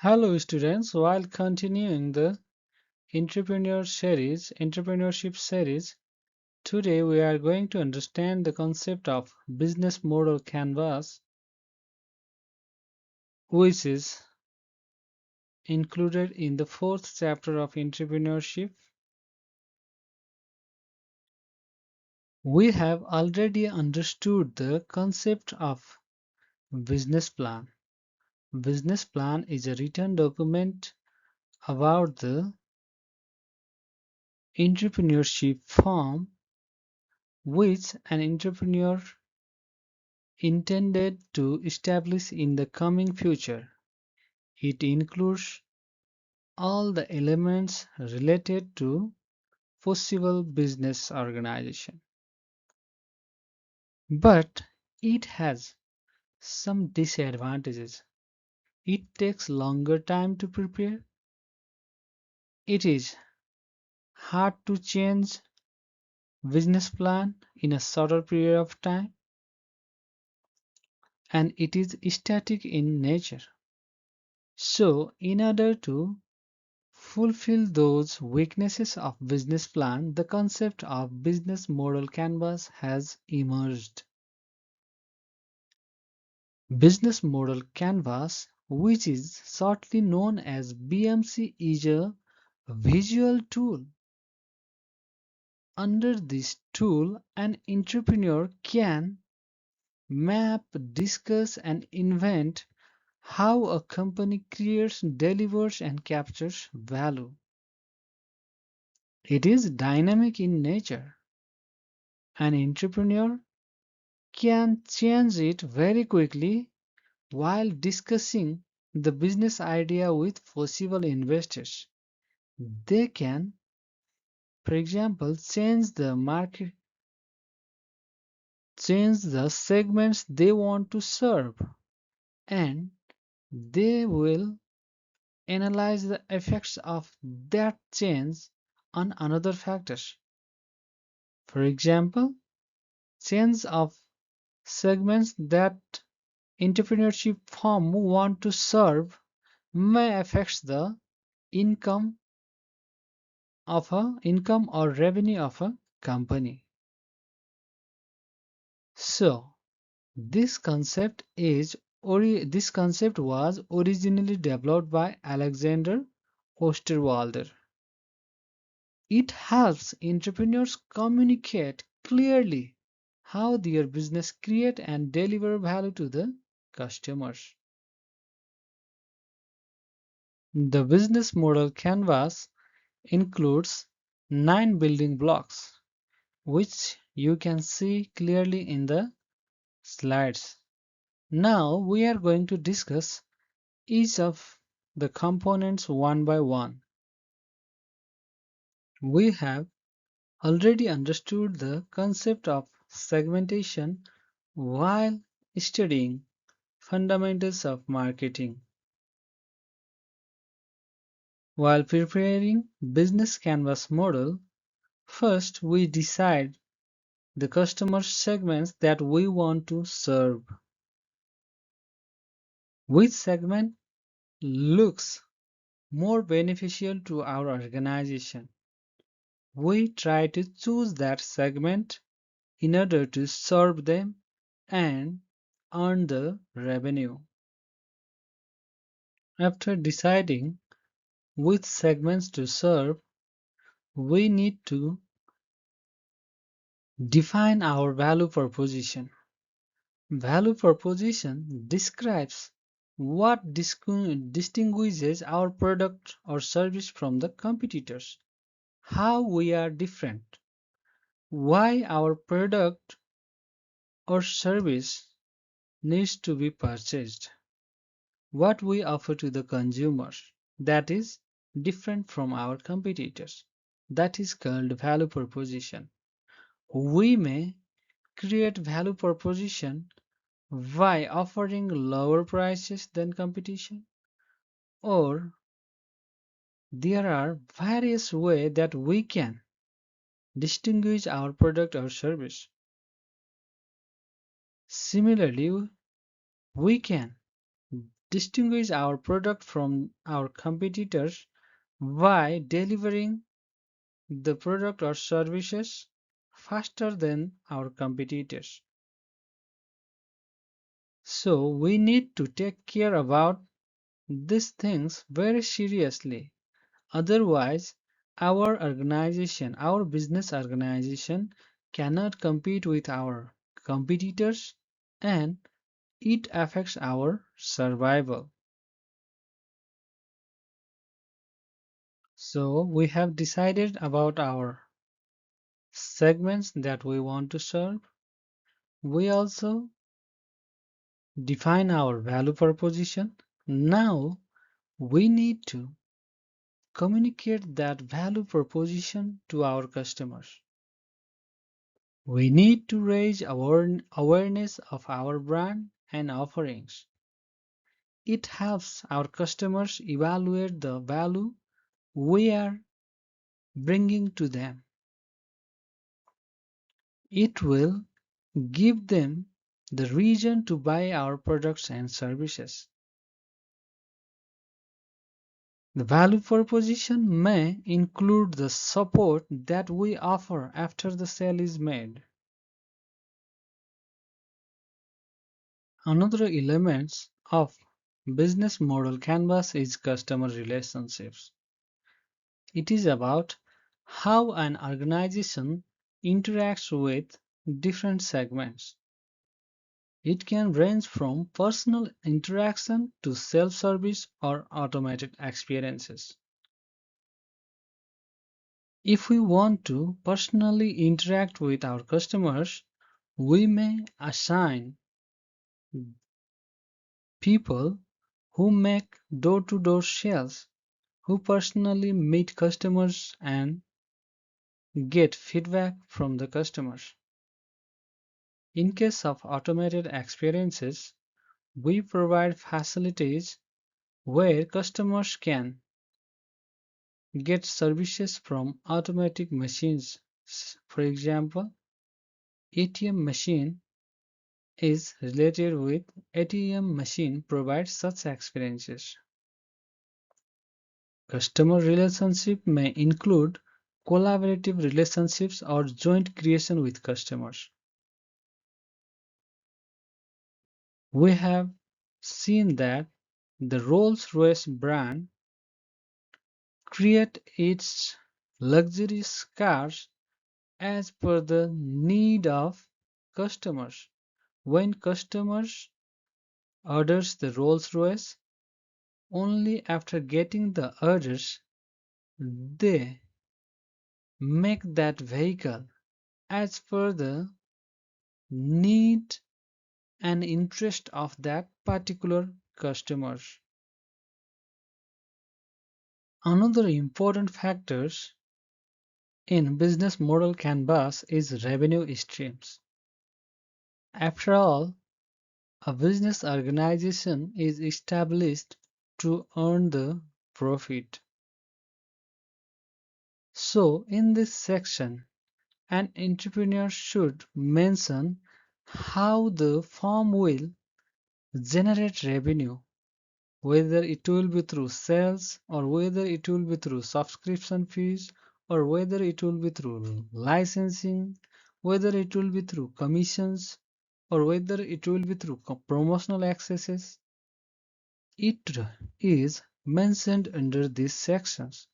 Hello students, while continuing the entrepreneurship series, today we are going to understand the concept of business model canvas, which is included in the fourth chapter of entrepreneurship. We have already understood the concept of business plan. Business plan is a written document about the entrepreneurship firm which an entrepreneur intended to establish in the coming future. It includes all the elements related to possible business organization. But it has some disadvantages. It takes longer time to prepare. It is hard to change business plan in a shorter period of time, and it is static in nature. So, in order to fulfill those weaknesses of business plan, the concept of business model canvas has emerged. Business model canvas, which is shortly known as BMC, is a visual tool. Under this tool, an entrepreneur can map, discuss, and invent how a company creates, delivers, and captures value. It is dynamic in nature. An entrepreneur can change it very quickly while discussing the business idea with possible investors. They can, for example, change the segments they want to serve, and they will analyze the effects of that change on another factors. For example, change of segments that entrepreneurship firm want to serve may affect the income income or revenue of a company. So this concept was originally developed by Alexander Osterwalder. It helps entrepreneurs communicate clearly how their business create and deliver value to the customers. The business model canvas includes 9 building blocks, which you can see clearly in the slides. Now we are going to discuss each of the components one by one. We have already understood the concept of segmentation while studying fundamentals of marketing. While preparing business canvas model, first we decide the customer segments that we want to serve. Which segment looks more beneficial to our organization? We try to choose that segment in order to serve them and earn the revenue. After deciding which segments to serve, we need to define our value proposition. Value proposition describes what distinguishes our product or service from the competitors, how we are different, why our product or service needs to be purchased, what we offer to the consumers that is different from our competitors. That is called value proposition. We may create value proposition by offering lower prices than competition, or there are various ways that we can distinguish our product or service. Similarly, we can distinguish our product from our competitors by delivering the product or services faster than our competitors. So we need to take care about these things very seriously. Otherwise, our business organization cannot compete with our competitors and it affects our survival. So we have decided about our segments that we want to serve. We also define our value proposition. Now we need to communicate that value proposition to our customers. We need to raise awareness of our brand and offerings. It helps our customers evaluate the value we are bringing to them. It will give them the reason to buy our products and services. The value proposition may include the support that we offer after the sale is made. Another element of business model canvas is customer relationships. It is about how an organization interacts with different segments. It can range from personal interaction to self-service or automated experiences. If we want to personally interact with our customers, we may assign people who make door-to-door sales, who personally meet customers and get feedback from the customers. In case of automated experiences, we provide facilities where customers can get services from automatic machines. For example, ATM machine is related with ATM machine provides such experiences. Customer relationship may include collaborative relationships or joint creation with customers. We have seen that the Rolls-Royce brand create its luxury cars as per the need of customers. When customers orders the Rolls-Royce, only after getting the orders they make that vehicle as per the need and interest of that particular customer. Another important factor in business model canvas is revenue streams. After all, a business organization is established to earn the profit. So, in this section, an entrepreneur should mention how the firm will generate revenue, whether it will be through sales or whether it will be through subscription fees or whether it will be through licensing, whether it will be through commissions or whether it will be through promotional accesses. It is mentioned under these sections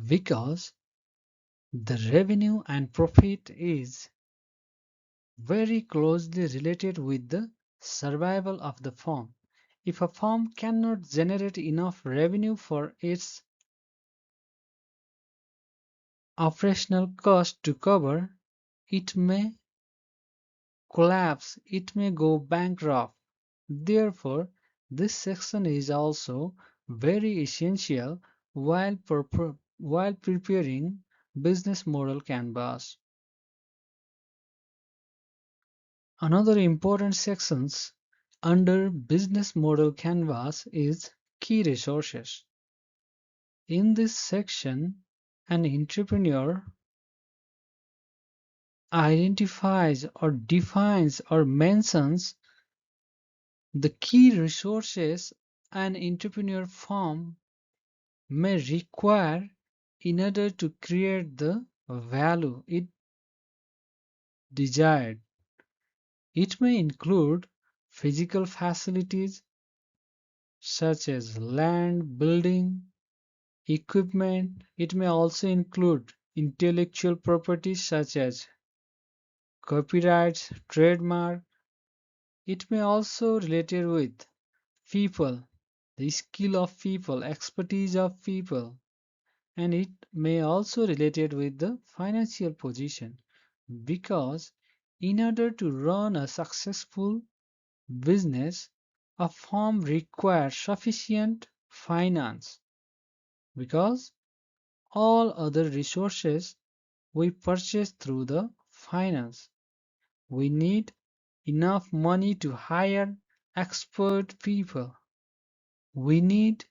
because the revenue and profit is very closely related with the survival of the firm. If a firm cannot generate enough revenue for its operational cost to cover, it may collapse, it may go bankrupt. Therefore, this section is also very essential while preparing business model canvas. Another important sections under business model canvas is key resources. In this section, an entrepreneur identifies or defines or mentions The key resources an entrepreneur firm may require in order to create the value it desired. It may include physical facilities such as land, building, equipment. It may also include intellectual property such as copyrights, trademark. It may also related with people, the skill of people, expertise of people, and it may also related with the financial position because in order to run a successful business, a firm requires sufficient finance because all other resources we purchase through the finance. We need enough money to hire expert people. We need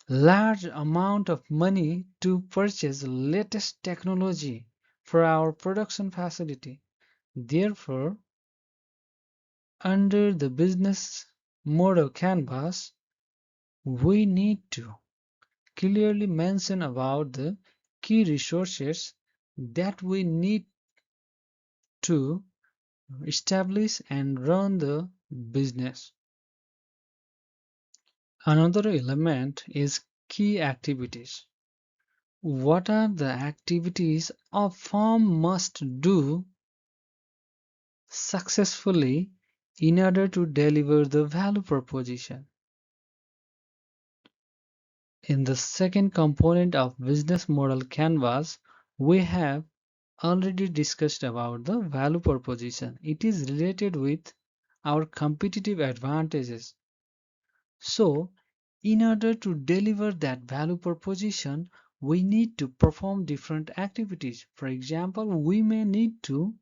large amount of money to purchase latest technology for our production facility. Therefore, under the business model canvas, we need to clearly mention about the key resources that we need to establish and run the business. Another element is key activities. What are the activities a firm must do successfully in order to deliver the value proposition? In the second component of business model canvas, we have already discussed about the value proposition. It is related with our competitive advantages. So, in order to deliver that value proposition, we need to perform different activities. For example, we may need to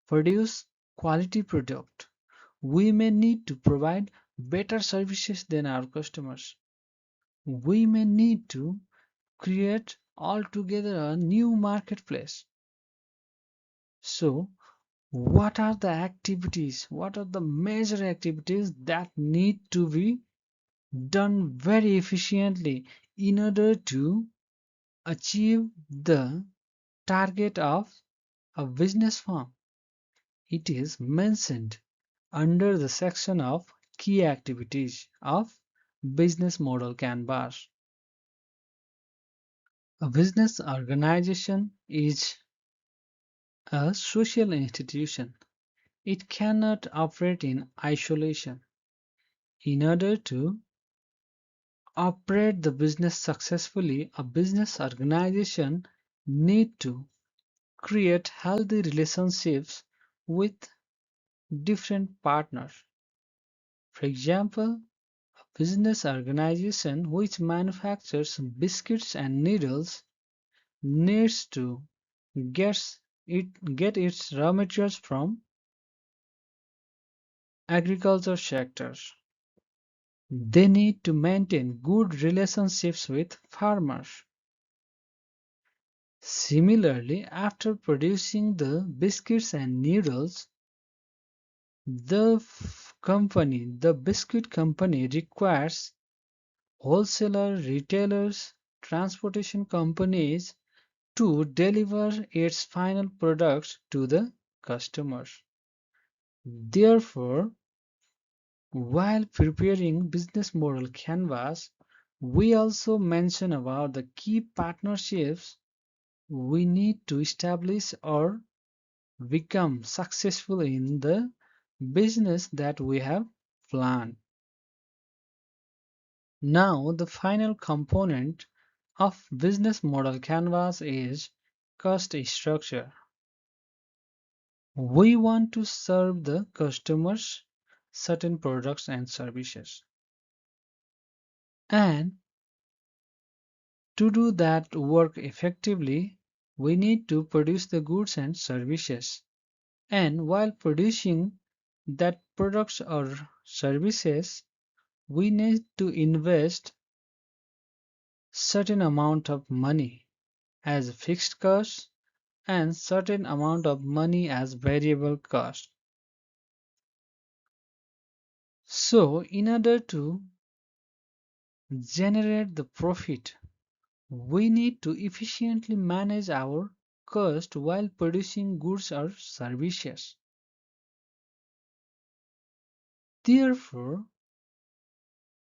produce quality product. We may need to provide better services than our customers. We may need to create altogether a new marketplace. So, what are the activities? What are the major activities that need to be done very efficiently in order to achieve the target of a business firm? It is mentioned under the section of key activities of business model canvas. A business organization is a social institution. It cannot operate in isolation. In order to operate the business successfully, a business organization need to create healthy relationships with different partners. For example, a business organization which manufactures biscuits and needles needs to get get its raw materials from agriculture sectors. They need to maintain good relationships with farmers. Similarly, after producing the biscuits and noodles, the biscuit company requires wholesaler, retailers, transportation companies to deliver its final products to the customers. Therefore, while preparing business model canvas, we also mention about the key partnerships we need to establish or become successful in the business that we have planned. Now, the final component of business model canvas is cost structure. We want to serve the customers certain products and services. And to do that work effectively, we need to produce the goods and services. And while producing that products or services, we need to invest certain amount of money as fixed cost and certain amount of money as variable cost. So, in order to generate the profit, we need to efficiently manage our cost while producing goods or services. Therefore,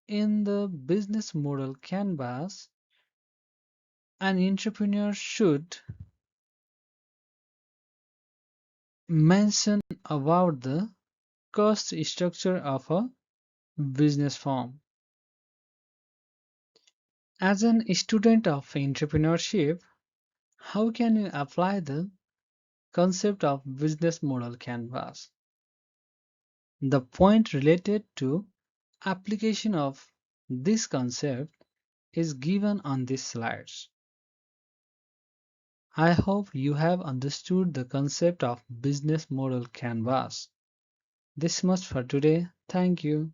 in the business model canvas, an entrepreneur should mention about the cost structure of a business firm. As an student of entrepreneurship, how can you apply the concept of business model canvas? The point related to application of this concept is given on these slides. I hope you have understood the concept of business model canvas. This much for today. Thank you.